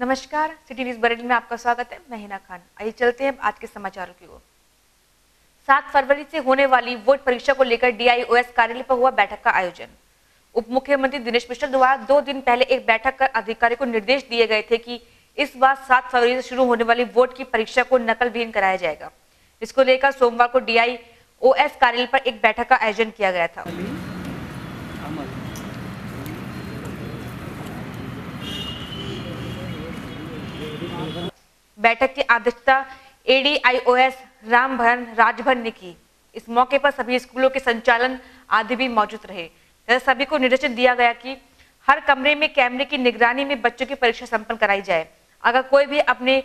नमस्कार, city news Bareilly में आपका स्वागत है। मैं हिना खान। आइए चलते हैं आज के समाचारों की ओर। 7 फरवरी से होने वाली बोर्ड परीक्षा को लेकर DIOS कार्यालय पर हुआ बैठक का आयोजन। उप मुख्यमंत्री दिनेश मिश्रा द्वारा 2 दिन पहले एक बैठक कर अधिकारियों को निर्देश दिए गए थे कि इस बार 7 फरवरी से शुरू होने वाली बोर्ड की परीक्षा को नकल विहीन कराया जाएगा, जिसको लेकर सोमवार को DIOS कार्यालय पर एक बैठक का आयोजन किया गया था। बैठक की अध्यक्षता ADIOS रामभरन राजभर ने की। इस मौके पर सभी स्कूलों के संचालन आदि भी मौजूद रहे। तथा सभी को निर्देशन दिया गया कि हर कमरे में कैमरे की निगरानी में बच्चों की परीक्षा संपन्न कराई जाए। अगर कोई भी अपने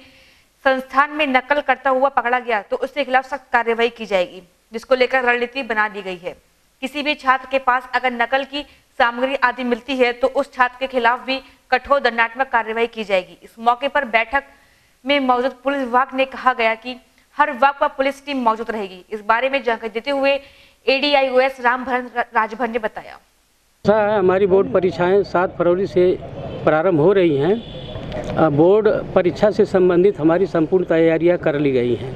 संस्थान में नकल करता हुआ पकड़ा गया तो उसके खिलाफ सख्त कार्रवाई की जाएगी, जिसको लेकर रणनीति बना दी गई है। किसी भी छात्र के पास अगर नकल की सामग्री आदि मिलती है तो उस छात्र के खिलाफ भी कठोर दंडात्मक कार्रवाई की जाएगी। इस मौके पर बैठक में मौजूद पुलिस विभाग ने कहा गया कि हर विभाग पर पुलिस टीम मौजूद रहेगी। इस बारे में जानकारी देते हुए ADIOS रामभरन राजभर ने बताया, हमारी बोर्ड परीक्षाएं 7 फरवरी से प्रारंभ हो रही हैं। बोर्ड परीक्षा से संबंधित हमारी संपूर्ण तैयारियां कर ली गई हैं।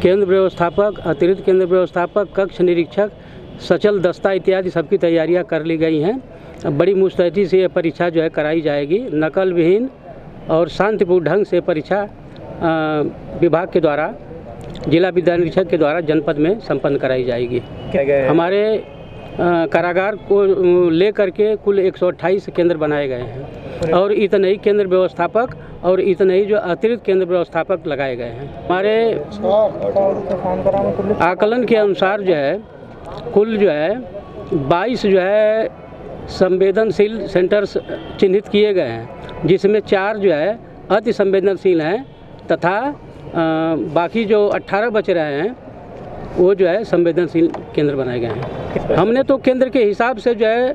केंद्र व्यवस्थापक, अतिरिक्त केंद्र व्यवस्थापक, कक्ष निरीक्षक, सचल दस्ता इत्यादि सबकी तैयारियां कर ली गई हैं। बड़ी मुस्तैदी से यह परीक्षा जो है कराई जाएगी। नकल विहीन और शांतिपूर्ण ढंग से परीक्षा विभाग के द्वारा, जिला विद्या निरीक्षक के द्वारा जनपद में संपन्न कराई जाएगी। हमारे कारागार को लेकर के कुल 128 केंद्र बनाए गए हैं और इतने ही केंद्र व्यवस्थापक और इतने ही जो अतिरिक्त केंद्र व्यवस्थापक लगाए गए हैं। हमारे आकलन के अनुसार जो है कुल जो है 22 जो है संवेदनशील सेंटर्स चिन्हित किए गए हैं, जिसमें 4 जो है अति संवेदनशील हैं तथा बाकी जो 18 बच रहे हैं वो जो है संवेदनशील केंद्र बनाए गए हैं। हमने तो केंद्र के हिसाब से जो है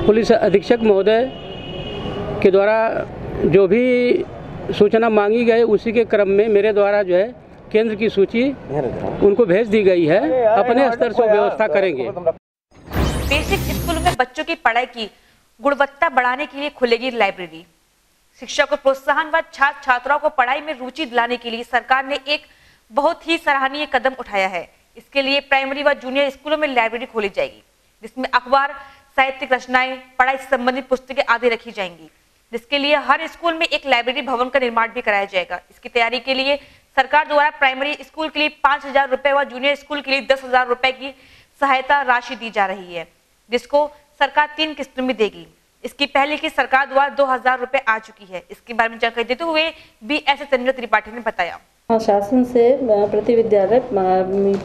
पुलिस अधीक्षक महोदय के द्वारा जो भी सूचना मांगी गई उसी के क्रम में मेरे द्वारा जो है केंद्र की सूची उनको भेज दी गई है। अपने स्तर से व्यवस्था करेंगे। बेसिक स्कूलों में बच्चों की पढ़ाई की गुणवत्ता बढ़ाने के लिए खुलेगी लाइब्रेरी। शिक्षा को प्रोत्साहन व छात्र छात्राओं को पढ़ाई में रुचि दिलाने के लिए सरकार ने एक बहुत ही सराहनीय कदम उठाया है। इसके लिए प्राइमरी व जूनियर स्कूलों में लाइब्रेरी खोली जाएगी, जिसमें अखबार, साहित्यिक रचनाएं, पढ़ाई से संबंधित पुस्तकें आदि रखी जाएंगी। जिसके लिए हर स्कूल में एक लाइब्रेरी भवन का निर्माण भी कराया जाएगा। इसकी तैयारी के लिए सरकार द्वारा प्राइमरी स्कूल के लिए 5,000 रुपए व जूनियर स्कूल के लिए 10,000 रुपए की सहायता राशि दी जा रही है, जिसको सरकार 3 किस्तों में देगी। इसकी पहले की सरकार द्वारा 2,000 रुपए आ चुकी है। इसके बारे में जानकारी देते हुए BS संजय त्रिपाठी ने बताया, शासन से प्रति विद्यालय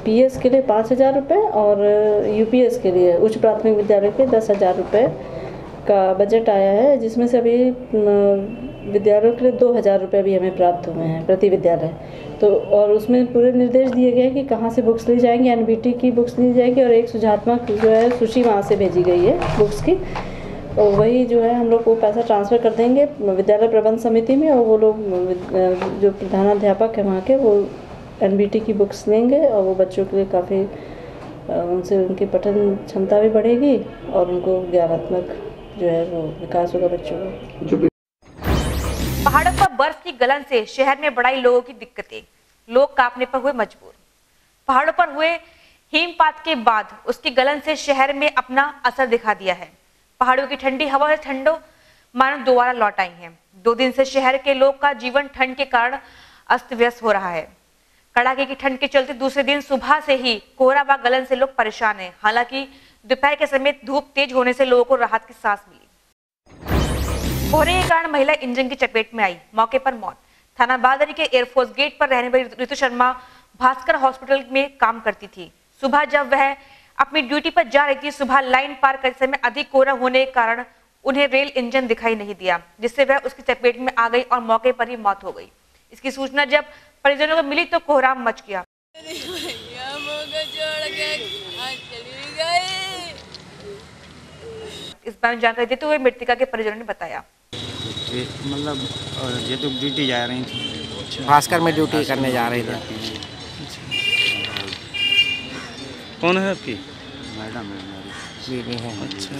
PS के लिए 5,000 रुपये और UPS के लिए उच्च प्राथमिक विद्यालय के 10,000 रुपये का बजट आया है, जिसमें से अभी विद्यालयों के लिए 2,000 रुपये भी हमें प्राप्त हुए हैं प्रति विद्यालय। तो और उसमें पूरे निर्देश दिए गए कि कहाँ से बुक्स ली जाएंगी। NBT की बुक्स ली जाएगी और एक सुझात्मक जो है सूची वहाँ से भेजी गई है बुक्स की, और वही जो है हम लोग को पैसा ट्रांसफ़र कर देंगे विद्यालय प्रबंध समिति में, और वो लोग जो प्रधानाध्यापक है वहाँ के वो NBT की बुक्स लेंगे और वो बच्चों के लिए काफ़ी उनसे उनकी पठन क्षमता भी बढ़ेगी और उनको ज्ञानात्मक जो है वो विकास होगा बच्चों का। पहाड़ों पर बर्फ की गलन से शहर में बढ़ाई लोगों की दिक्कतें, लोग कांपने पर हुए मजबूर। पहाड़ों पर हुए हिमपात के बाद उसकी गलन से शहर में अपना असर दिखा दिया है। पहाड़ों की ठंडी हवा से ठंडो मानो दोबारा लौट आई है। 2 दिन से शहर के लोग का जीवन ठंड के कारण अस्त व्यस्त हो रहा है। कड़ाके की ठंड के चलते दूसरे दिन सुबह से ही कोहरा व गलन से लोग परेशान हैं। हालांकि दोपहर के समय धूप तेज होने से लोगों को राहत की सांस मिली। कोहरे के कारण महिला इंजन की चपेट में आई, मौके पर मौत। थाना बादरी के एयरफोर्स गेट पर रहने वाली ऋतु शर्मा भास्कर हॉस्पिटल में काम करती थी। सुबह जब वह अपनी ड्यूटी पर जा रही थी, सुबह लाइन पार करते समय अधिक कोहरा होने के कारण उन्हें रेल इंजन दिखाई नहीं दिया, जिससे वह उसकी चपेट में आ गई और मौके पर ही मौत हो गई। इसकी सूचना जब परिजनों को मिली तो कोहराम मच गया। इस बारे में जानकारी देते हुए मृतका के परिजनों ने बताया, मतलब ये तो ड्यूटी जा रही थी, भास्कर में ड्यूटी करने जा रही थी। कौन है आपकी? मैडम है, अच्छा।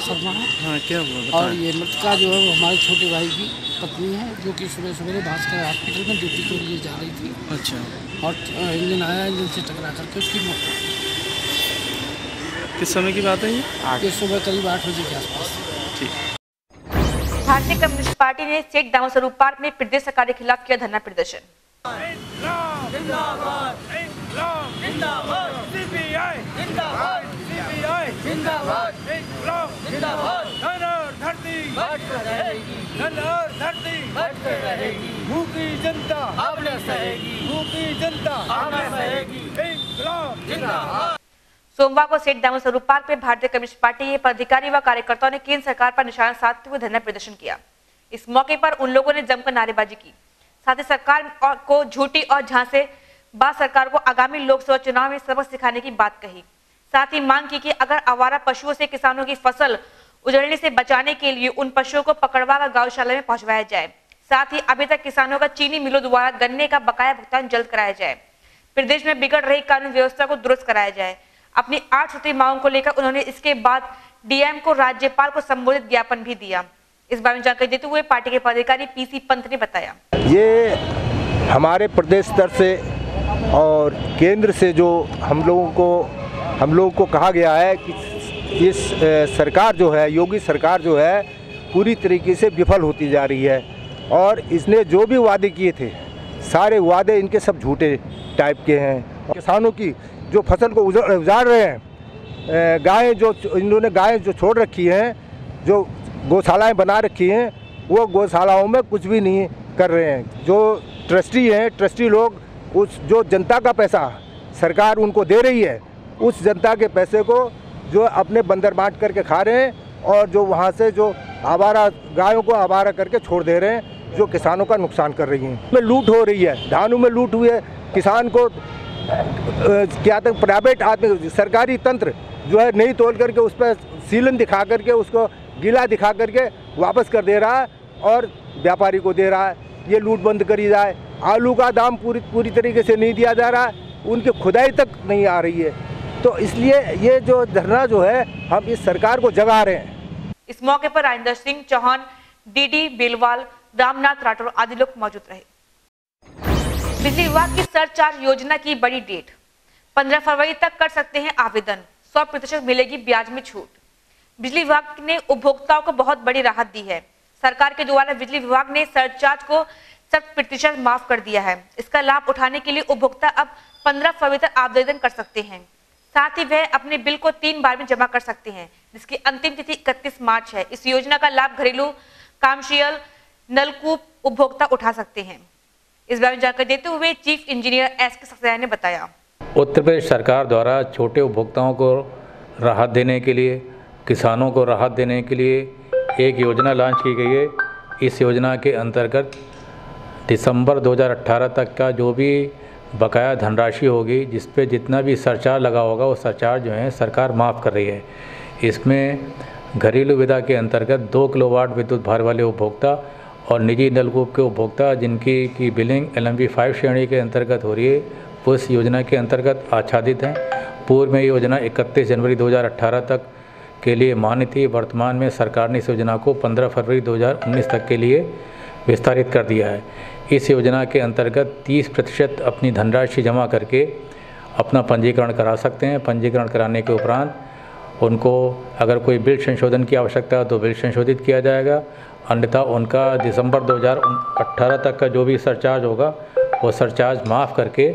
शर्मा है। हाँ, क्या हुआ और बताएं। ये मृतका जो है वो हमारे छोटे भाई की पत्नी है, जो कि सुबह सवेरे भास्कर हॉस्पिटल में ड्यूटी के लिए जा रही थी अच्छा, और इंजन आया, इंजन से टकरा करके उसकी मौत हो गई। किस समय की बात है ये? ये सुबह करीब 8 बजे के आसपास। ठीक। भारतीय कम्युनिस्ट पार्टी ने सेठ दामो स्वरूप पार्क में प्रदेश सरकार के खिलाफ किया धरना प्रदर्शन। सोमवार को सेठ दामो स्वरूप पार्क में भारतीय कम्युनिस्ट पार्टी के पदाधिकारी व कार्यकर्ताओं ने केंद्र सरकार पर निशाना साधते हुए धरना प्रदर्शन किया। इस मौके पर उन लोगों ने जमकर नारेबाजी की, साथ ही सरकार को झूठी और झांसेबाज सरकार को आगामी लोकसभा चुनाव में सबक सिखाने की बात कही। साथ ही मांग की कि अगर आवारा पशुओं से किसानों की फसल उजड़ने से बचाने के लिए उन पशुओं को पकड़वा कर गौशाला में पहुंचवाया जाए। साथ ही अभी तक किसानों का चीनी मिलों द्वारा गन्ने का बकाया भुगतान जल्द कराया जाए। प्रदेश में बिगड़ रही कानून व्यवस्था को दुरुस्त कराया जाए। अपनी 8 सूत्री मांगों को लेकर उन्होंने इसके बाद डीएम को राज्यपाल को संबोधित ज्ञापन भी दिया। इस बारे में जानकारी देते हुए पार्टी के पदाधिकारी पीसी पंत ने बताया, ये हमारे प्रदेश स्तर से और केंद्र से जो हम लोगों को कहा गया है कि इस सरकार जो है, योगी सरकार जो है, पूरी तरीके से विफल होती जा रही है और इसने जो भी वादे किए थे सारे वादे इनके सब झूठे टाइप के हैं। किसानों की जो फसल को उजाड़ रहे हैं, गायें जो इन्होंने गायें जो छोड़ रखी हैं, जो गौशालाएं बना रखी हैं, वो गौशालाओं में कुछ भी नहीं कर रहे हैं। जो ट्रस्टी हैं, ट्रस्टी लोग उस जो जनता का पैसा सरकार उनको दे रही है, उस जनता के पैसे को जो अपने बंदर बांट करके खा रहे हैं और जो वहाँ से जो आवारा गायों को आवारा करके छोड़ दे रहे हैं, जो किसानों का नुकसान कर रही हैं। में लूट हो रही है, धानों में लूट हुई है। किसान को क्या तक प्राइवेट आदमी सरकारी तंत्र जो है नहीं तोल करके उस पर सीलन दिखा करके उसको गीला दिखा करके वापस कर दे रहा है और व्यापारी को दे रहा है। ये लूट बंद करी जाए। आलू का दाम पूरी तरीके से नहीं दिया जा रहा है, उनकी खुदाई तक नहीं आ रही है। तो इसलिए ये जो धरना जो है हम इस सरकार को जगा रहे हैं। इस मौके पर राजेंद्र सिंह चौहान, डीडी बेलवाल, रामनाथ राठौर आदि लोग मौजूद रहे। बिजली विभाग की सरचार्ज योजना की बड़ी डेट, 15 फरवरी तक कर सकते हैं आवेदन, 100% मिलेगी ब्याज में छूट। बिजली विभाग ने उपभोक्ताओं को बहुत बड़ी राहत दी है। सरकार के द्वारा बिजली विभाग ने सरचार्ज को 100% माफ कर दिया है। इसका लाभ उठाने के लिए उपभोक्ता अब 15 फरवरी तक आवेदन कर सकते हैं। साथ ही वह अपने बिल को 3 बार में जमा कर सकते हैं, जिसकी अंतिम तिथि 31 मार्च है। इस योजना का लाभ घरेलू, कमर्शियल, नलकूप उपभोक्ता उठा सकते हैं। इस बारे में जानकारी देते हुए चीफ इंजीनियर एसके सक्सेना ने बताया, उत्तर प्रदेश सरकार द्वारा छोटे उपभोक्ताओं को राहत देने के लिए, किसानों को राहत देने के लिए एक योजना लॉन्च की गई है। इस योजना के अंतर्गत दिसंबर 2018 तक का जो भी बकाया धनराशि होगी, जिस पे जितना भी सरचार्ज लगा होगा, वो सरचार्ज जो है सरकार माफ़ कर रही है। इसमें घरेलू विधा के अंतर्गत 2 किलोवाट विद्युत भार वाले उपभोक्ता और निजी नलकूप के उपभोक्ता जिनकी की बिलिंग LMP 5 श्रेणी के अंतर्गत हो रही है, वो इस योजना के अंतर्गत आच्छादित हैं। पूर्व में योजना 31 जनवरी 2018 तक के लिए मान्य थी। वर्तमान में सरकार ने इस योजना को 15 फरवरी 2019 तक के लिए विस्तारित कर दिया है। इस योजना के अंतर्गत 30% अपनी धनराशि जमा करके अपना पंजीकरण करा सकते हैं। पंजीकरण कराने के उपरांत उनको अगर कोई बिल संशोधन की आवश्यकता है तो बिल संशोधित किया जाएगा, अन्यथा उनका दिसंबर 2018 तक का जो भी सरचार्ज होगा वो सरचार्ज माफ़ करके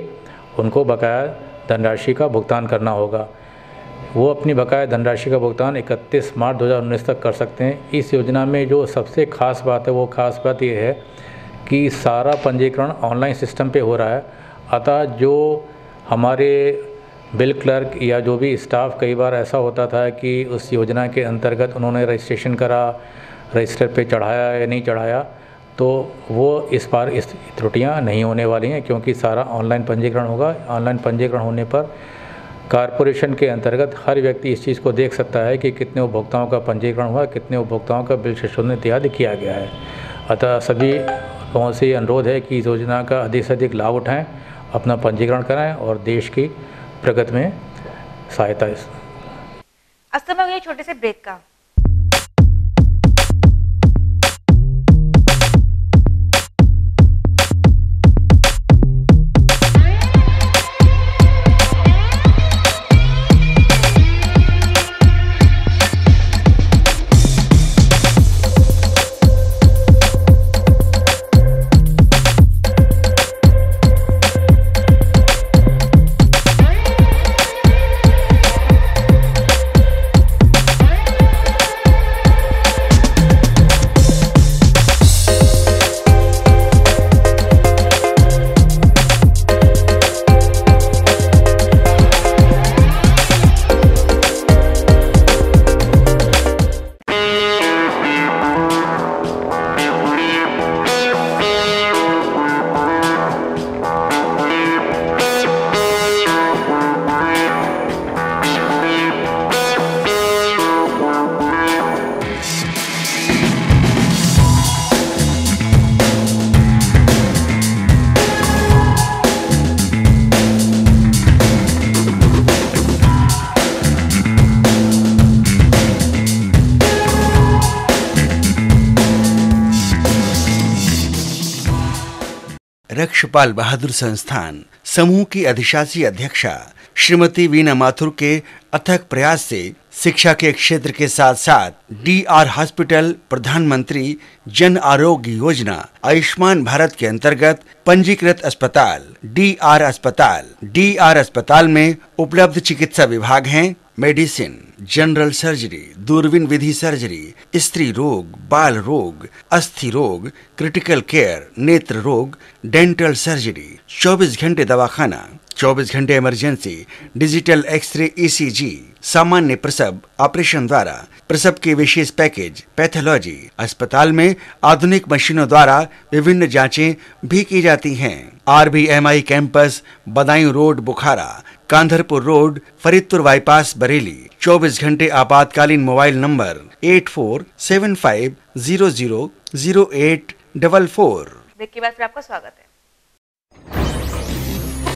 उनको बकाया धनराशि का भुगतान करना होगा। वो अपनी बकाया धनराशि का भुगतान 31 मार्च 2019 तक कर सकते हैं। इस योजना में जो सबसे ख़ास बात है, वो ख़ास बात ये है कि सारा पंजीकरण ऑनलाइन सिस्टम पे हो रहा है। अतः जो हमारे बिल क्लर्क या जो भी स्टाफ, कई बार ऐसा होता था कि उस योजना के अंतर्गत उन्होंने रजिस्ट्रेशन करा, रजिस्टर पे चढ़ाया या नहीं चढ़ाया, तो वो इस बार इस त्रुटियां नहीं होने वाली हैं, क्योंकि सारा ऑनलाइन पंजीकरण होगा। ऑनलाइन पंजीकरण होने पर कॉरपोरेशन के अंतर्गत हर व्यक्ति इस चीज़ को देख सकता है कि कितने उपभोक्ताओं का पंजीकरण हुआ, कितने उपभोक्ताओं का बिल संशोधन इत्यादि किया गया है। अतः सभी लोगों से अनुरोध है कि इस योजना का अधिक से अधिक लाभ उठाएं, अपना पंजीकरण कराएं और देश की प्रगति में सहायता। असल में ये छोटे से ब्रेक का रक्षपाल बहादुर संस्थान समूह की अधिशासी अध्यक्षा श्रीमती वीना माथुर के अथक प्रयास से शिक्षा के क्षेत्र के साथ साथ DR हॉस्पिटल, प्रधानमंत्री जन आरोग्य योजना, आयुष्मान भारत के अंतर्गत पंजीकृत अस्पताल DR अस्पताल में उपलब्ध चिकित्सा विभाग हैं मेडिसिन, जनरल सर्जरी, दूरबीन विधि सर्जरी, स्त्री रोग, बाल रोग, अस्थि रोग, क्रिटिकल केयर, नेत्र रोग, डेंटल सर्जरी, 24 घंटे दवाखाना, 24 घंटे इमरजेंसी, डिजिटल एक्सरे, ECG, सामान्य प्रसव ऑपरेशन द्वारा प्रसव के विशेष पैकेज, पैथोलॉजी। अस्पताल में आधुनिक मशीनों द्वारा विभिन्न जांचें भी की जाती हैं। RBMI कैंपस, बदायूं रोड, बुखारा, कांधरपुर रोड, फरीदपुर बाईपास, बरेली। 24 घंटे आपातकालीन मोबाइल नंबर 8475000844। ब्रेक के बाद फिर आपका स्वागत है।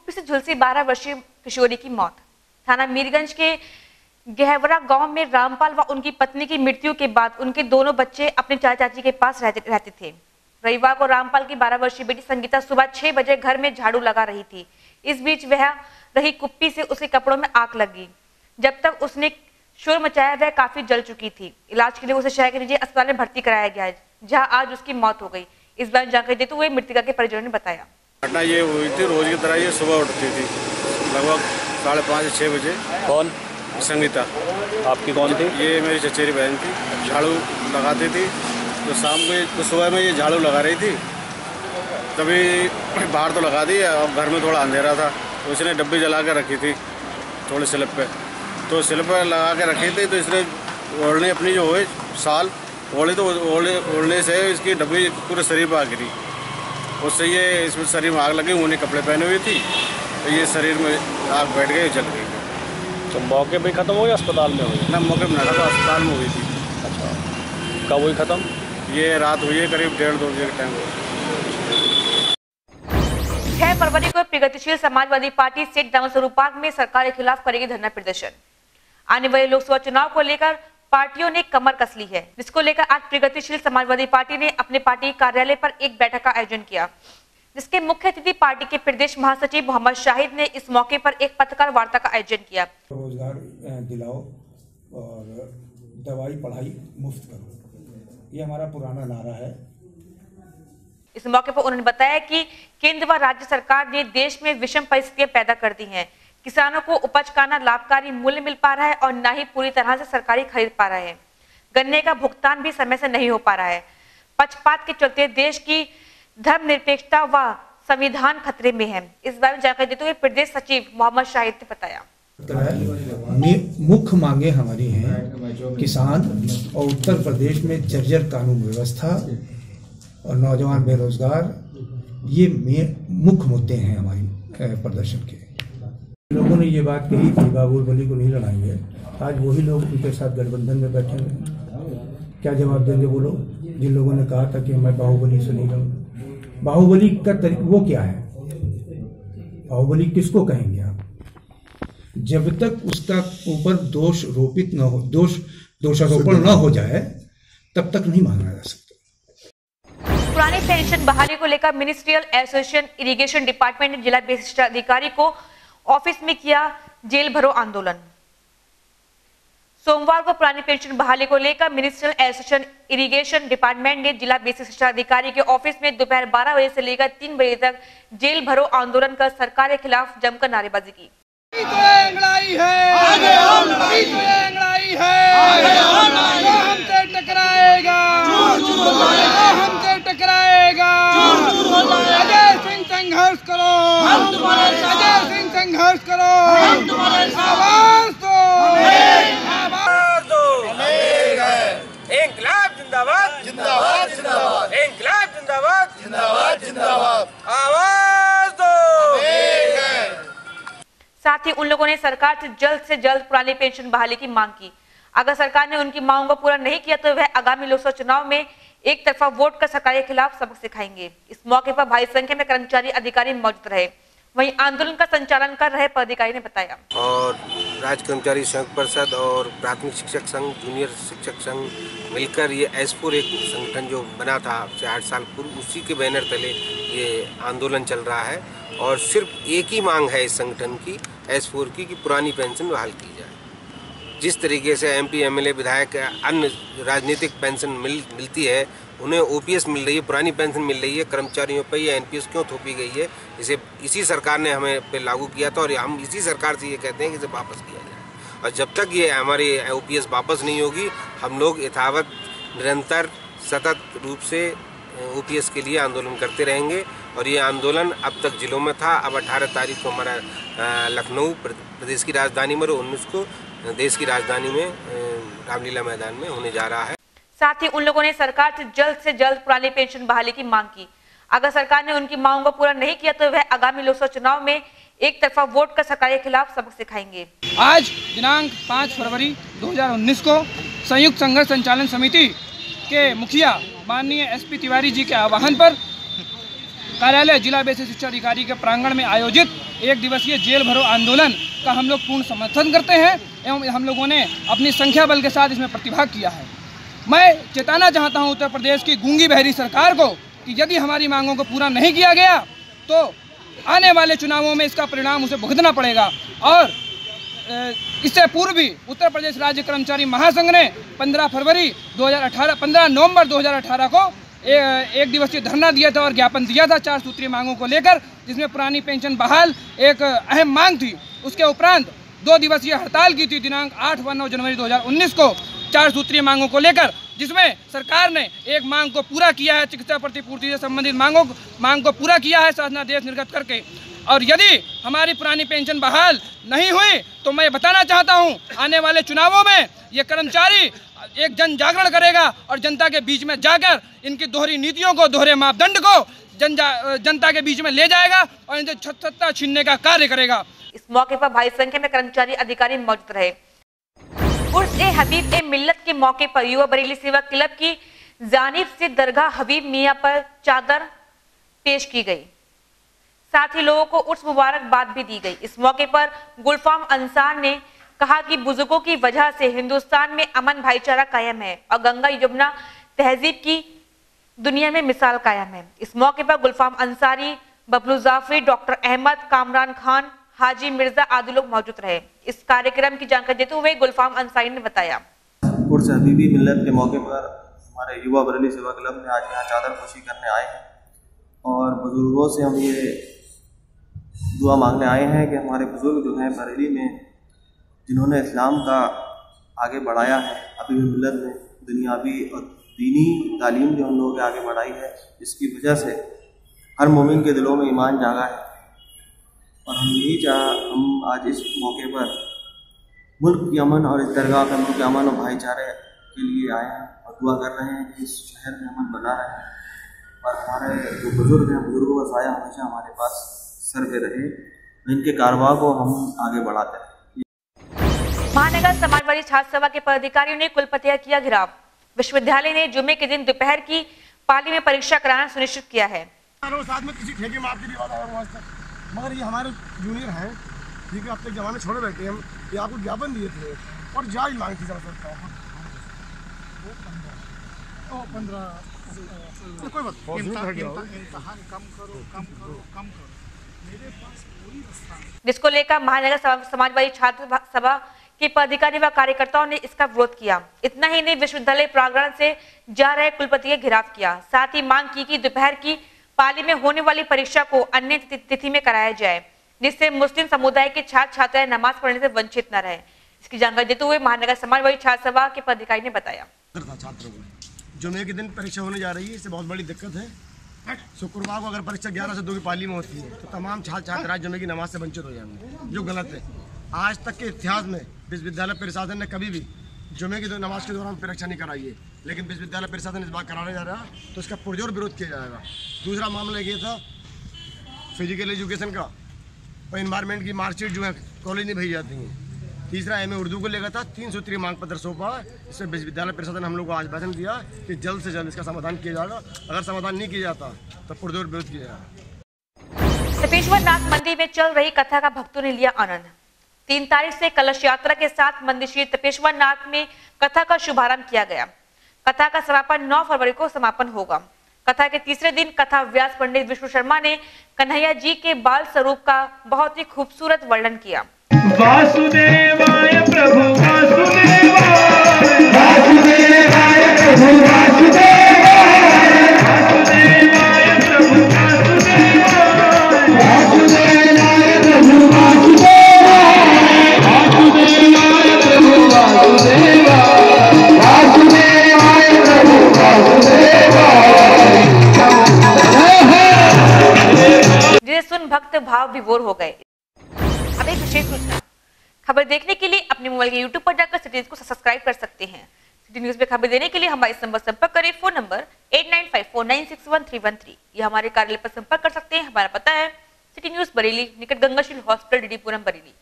से झुलसी 12 वर्षीय किशोरी की मौत। थाना मीरगंज के गहवरा गांव में रामपाल व उनकी पत्नी की मृत्यु के बाद उनके दोनों बच्चे अपने चाचा चाची के पास रहते थे। रविवार को रामपाल की 12 वर्षीय बेटी संगीता सुबह 6 बजे घर में झाड़ू लगा रही थी। इस बीच वह रही कुप्पी से उसके कपड़ों में आग लगी। जब तक उसने शोर मचाया वह काफी जल चुकी थी। इलाज के लिए उसे शहर के निजी अस्पताल में भर्ती कराया गया, जहां आज उसकी मौत हो गई। इस बारे में जानकारी देते हुए मृतका के परिजनों ने बताया। घटना ये हुई थी, रोज की तरह ये सुबह उठती थी लगभग 5:30 6 बजे। कौन? संगीता। आपकी कौन थी? ये मेरी चचेरी बहन थी। झाड़ू लगाती थी तो शाम को तो सुबह में ये झाड़ू लगा रही थी, तभी बाहर तो लगा दी, अब घर में थोड़ा अंधेरा था तो इसने डब्बी जला के रखी थी थोड़े स्लिप पे, तो स्लिप पे लगा के रखी थी तो इसने ओढ़ने अपनी जो है साल ओढ़ी, तो ओढ़ने से इसकी डब्बी पूरे शरीर पर आ गिरी। उससे ये इसमें शरीर में आग लगी, उन्होंने कपड़े पहने हुए थी तो ये शरीर में आग बैठ गई, जल गई। तो मौके पे ख़त्म हुई अस्पताल में हुई? ना मौके पे ना था, तो अस्पताल में हुई थी। अच्छा, कब हुई ख़त्म? ये रात हुई है, करीब 1:30-2 बजे के टाइम हुआ। 6 फरवरी को प्रगतिशील समाजवादी पार्टी सेठ दामोदर पार्क में सरकार के खिलाफ करेगी धरना प्रदर्शन। आने वाले लोकसभा चुनाव को लेकर पार्टियों ने कमर कस ली है, जिसको लेकर आज प्रगतिशील समाजवादी पार्टी ने अपने पार्टी कार्यालय पर एक बैठक का आयोजन किया, जिसके मुख्य अतिथि पार्टी के प्रदेश महासचिव मोहम्मद शाहिद ने इस मौके पर एक पत्रकार वार्ता का आयोजन किया। रोजगार दिलाओ और दवाई पढ़ाई मुफ्त करो, ये हमारा पुराना नारा है। इस मौके पर उन्होंने बताया कि केंद्र व राज्य सरकार ने देश में विषम परिस्थितियां पैदा कर दी हैं। किसानों को उपज का न लाभकारी मूल्य मिल पा रहा है और न ही पूरी तरह से सरकारी खरीद पा रहे हैं। गन्ने का भुगतान भी समय से नहीं हो पा रहा है। पक्षपात के चलते देश की धर्मनिरपेक्षता व संविधान खतरे में है। इस बारे में जानकारी देते हुए प्रदेश सचिव मोहम्मद शाहिद ने बताया। मुख्य मांगे हमारी हैं किसान और उत्तर प्रदेश में जर्जर कानून व्यवस्था और नौजवान बेरोजगार, ये मुख्य मुद्दे हैं हमारी प्रदर्शन के। लोगों ने ये बात कही कि बाहुबली को नहीं लड़ाएंगे, आज वही लोग उनके साथ गठबंधन में बैठे हैं। क्या जवाब देंगे वो लोग जिन लोगों ने कहा था कि मैं बाहुबली से नहीं लड़ूंगा? बाहुबली का वो क्या है? बाहुबली किसको कहेंगे आप? जब तक उसका ऊपर दोष रोपित न हो, दोषारोपण न हो जाए, तब तक नहीं माना जा सकता। पुरानी पेंशन बहाली को लेकर मिनिस्ट्रियल एसोसिएशन इरिगेशन डिपार्टमेंट ने जिला विशिष्ट अधिकारी को ऑफिस में किया जेल भरो आंदोलन। सोमवार को पुरानी पेंशन बहाली को लेकर मिनिस्ट्रियल एसोसिएशन इरिगेशन डिपार्टमेंट ने जिला विशिष्ट अधिकारी के ऑफिस में दोपहर 12 बजे से लेकर 3 बजे तक जेल भरो आंदोलन कर सरकार के खिलाफ जमकर नारेबाजी की। हमसे टकराएगा, अजय सिंह संघर्ष करो, अजय सिंह संघर्ष करो, आवाज दो, आवाज दो। इंकलाब जिंदाबाद, जिंदाबाद जिंदाबाद, इंकलाब जिंदाबाद, जिंदाबाद जिंदाबाद, आवाज दो। साथ ही उन लोगों ने सरकार से जल्द पुरानी पेंशन बहाली की मांग की। अगर सरकार ने उनकी मांगों को पूरा नहीं किया तो वह आगामी लोकसभा चुनाव में एक तरफा वोट कर सरकार के खिलाफ सबक सिखाएंगे। इस मौके पर भारी संख्या में कर्मचारी अधिकारी मौजूद रहे। वहीं आंदोलन का संचालन कर रहे पदाधिकारी ने बताया। और राज्य कर्मचारी संयुक्त परिषद और प्राथमिक शिक्षक संघ, जूनियर शिक्षक संघ मिलकर ये S4 एक संगठन जो बना था से 8 साल पूर्व, उसी के बैनर तले ये आंदोलन चल रहा है। और सिर्फ एक ही मांग है इस संगठन की, S4 की, कि पुरानी पेंशन बहाल की जाए। जिस तरीके से MP, MLA, विधायक अन्य राजनीतिक पेंशन मिलती है, उन्हें OPS मिल रही है, पुरानी पेंशन मिल रही है, कर्मचारियों पर ये NPS क्यों थोपी गई है? इसी सरकार ने हमें पे लागू किया था और हम इसी सरकार से ये कहते हैं कि इसे वापस किया जाए। और जब तक ये हमारी OPS वापस नहीं होगी, हम लोग यथावत निरंतर सतत रूप से OPS के लिए आंदोलन करते रहेंगे। और ये आंदोलन अब तक जिलों में था, अब 18 तारीख को हमारा लखनऊ प्रदेश की राजधानी में, 19 को देश की राजधानी में रामलीला मैदान में होने जा रहा है। साथ ही उन लोगों ने सरकार से जल्द पुरानी पेंशन बहाली की मांग की। अगर सरकार ने उनकी मांगों को पूरा नहीं किया तो वह आगामी लोकसभा चुनाव में एक तरफा वोट कर सरकार के खिलाफ सबक सिखाएंगे। आज दिनांक 5 फरवरी 2019 को संयुक्त संघर्ष संचालन समिति के मुखिया माननीय SP तिवारी जी के आह्वान पर कार्यालय जिला बेसिक शिक्षा अधिकारी के प्रांगण में आयोजित एक दिवसीय जेल भरो आंदोलन का हम लोग पूर्ण समर्थन करते हैं एवं हम लोगों ने अपनी संख्या बल के साथ इसमें प्रतिभाग किया है। मैं चेताना चाहता हूं उत्तर प्रदेश की गूंगी बहरी सरकार को कि यदि हमारी मांगों को पूरा नहीं किया गया तो आने वाले चुनावों में इसका परिणाम उसे भुगतना पड़ेगा। और इससे पूर्व भी उत्तर प्रदेश राज्य कर्मचारी महासंघ ने 15 नवंबर 2018 को एक दिवसीय धरना दिया था और ज्ञापन दिया था 4 सूत्रीय मांगों को लेकर, जिसमें पुरानी पेंशन बहाल एक अहम मांग थी। उसके उपरांत 2 दिवसीय हड़ताल की थी दिनांक 8 व 9 जनवरी 2019 को 4 सूत्रीय मांगों को लेकर, जिसमें सरकार ने एक मांग को पूरा किया है, चिकित्सा प्रतिपूर्ति से संबंधित मांग को पूरा किया है शासनादेश निर्गत करके। और यदि हमारी पुरानी पेंशन बहाल नहीं हुई तो मैं बताना चाहता हूं, आने वाले चुनावों में ये कर्मचारी एक जन जागरण करेगा और जनता के बीच में जाकर इनकी दोहरी नीतियों को, दोहरे मापदंड को जनता के बीच में ले जाएगा और इनसे सत्ता छीनने का कार्य करेगा। इस मौके पर भारी संख्या में कर्मचारी अधिकारी मौजूद रहे। उर्स-ए-हबीब-ए-मिल्लत के मौके पर युवा बरेली सेवा क्लब की जानिब से दरगाह हबीब मियां पर चादर पेश की गई। साथ ही लोगों को उर्स मुबारकबाद भी दी गई। इस मौके पर गुलफाम अंसार ने कहा कि बुजुर्गों की वजह से हिंदुस्तान में अमन भाईचारा कायम है और गंगा यमुना तहजीब की दुनिया में मिसाल कायम है। इस मौके पर गुलफाम अंसारी, बबलू जाफरी, डॉक्टर अहमद, कामरान खान, हाजी मिर्जा आदि लोग मौजूद रहे। इस कार्यक्रम की जानकारी देते हुए गुलफाम अंसारी ने बताया, उर्स हबीबी मिल्लत के मौके पर हमारे युवा बरेली सेवा क्लब में आज यहाँ चादर पोशी करने आए हैं और बुजुर्गों से हम ये दुआ मांगने आए हैं कि हमारे बुजुर्ग जो हैं बरेली में, जिन्होंने इस्लाम का आगे बढ़ाया है, हबीबी मिल्लत में दुनियावी और दीनी तालीम जो हम लोगों के आगे बढ़ाई है, जिसकी वजह से हर मोमिन के दिलों में ईमान जागा है। और हम आज इस मौके पर मुल्क की अमन और इस दरगाह पर मुल्क के अमन और भाईचारे के लिए आए हैं और दुआ कर रहे हैं कि इस शहर में अमन बना रहे और हमारे जो बुजुर्ग हैं, बुजुर्गों का साया हमेशा हमारे पास सर पे रहे, इनके कारवां को हम आगे बढ़ाते हैं। महानगर समाजवादी छात्र सभा के पदाधिकारियों ने कुलपति का किया घेराव। विश्वविद्यालय ने जुमे के दिन दोपहर की पाली में परीक्षा कराना सुनिश्चित किया है। साथ में किसी ठेके में आपकी मगर ये हमारे जूनियर हैं, ठीक है, अब तक जमाने छोड़े बैठे हम, ये आपको ज्ञापन दिए थे और जायज मांग थी जिसको लेकर महानगर समाजवादी छात्र सभा के पदाधिकारी व कार्यकर्ताओं ने इसका विरोध किया। इतना ही नहीं, विश्वविद्यालय प्रांगण से जा रहे कुलपति का घेराव किया। साथ ही मांग की कि दोपहर की पाली में होने वाली परीक्षा को अन्य तिथि में कराया जाए, जिससे मुस्लिम समुदाय के छात्र छात्राएं नमाज पढ़ने से वंचित न रहे। इसकी जानकारी देते हुए महानगर समाजवादी छात्र सभा के पदाधिकारी ने बताया, छात्रों को जुमे के दिन परीक्षा होने जा रही है, इससे बहुत बड़ी दिक्कत है। शुक्रवार को अगर परीक्षा 11 से 2 की पाली में होती है तो तमाम छात्र छात्राएं जुमे की नमाज से वंचित हो जाएंगे, जो गलत है। आज तक के इतिहास में विश्वविद्यालय प्रशासन ने कभी भी जुमे की नमाज के दौरान परीक्षा नहीं कराई है, लेकिन विश्वविद्यालय प्रशासन इस बार कराने जा रहा है तो इसका पुरजोर विरोध किया जाएगा। दूसरा मामला ये था फिजिकल एजुकेशन का और इन्वायरमेंट की मार्कशीट जो है कॉलेज नहीं भेजी जाती हैं। तीसरा MA उर्दू को लेकर था 3 सूत्रीय मांग पत्र सौंपा, इससे विश्वविद्यालय प्रशासन ने हम लोग को आज आश्वासन दिया कि जल्द से जल्द इसका समाधान किया जाएगा। अगर समाधान नहीं किया जाता तो पुरजोर विरोध किया जाएगा। सपेश्वर नाथ मंदिर में चल रही कथा का भक्तों ने लिया आनंद। 3 तारीख से कलश यात्रा के साथ मंदिर श्री तपेश्वर नाथ में कथा का शुभारंभ किया गया। कथा का समापन 9 फरवरी को समापन होगा। कथा के तीसरे दिन कथा व्यास पंडित विष्णु शर्मा ने कन्हैया जी के बाल स्वरूप का बहुत ही खूबसूरत वर्णन किया। वासुदेवाय प्रभु वासुदेवाय, वासुदेवाय प्रभु वासुदेवाय, वासुदेवाय प्रभु वासुदेवाय, वासुदेवाय प्रभु वासुदेवाय, वासुदेवाय प्रभु वासुदेवाय, वासुदेवाय प्रभु वासुदेवाय। जिसे सुन भक्त भाव विभोर हो गए। अब एक विशेष सूचना, खबर देखने के लिए अपने मोबाइल के YouTube पर जाकर सिटी न्यूज को सब्सक्राइब कर सकते हैं। सिटी न्यूज में खबर देने के लिए हमारे संपर्क करें। Phone number 8954961313। यह हमारे कार्यालय पर संपर्क कर सकते हैं। हमारा पता है सिटी न्यूज बरेली, निकट गंगाशील हॉस्पिटल, डीडी पुरम, बरेली।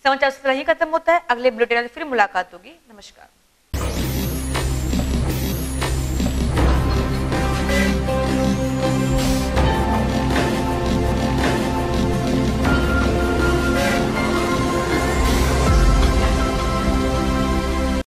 समाचार यही खत्म होता है। अगले बुलेटिन में फिर मुलाकात होगी। नमस्कार।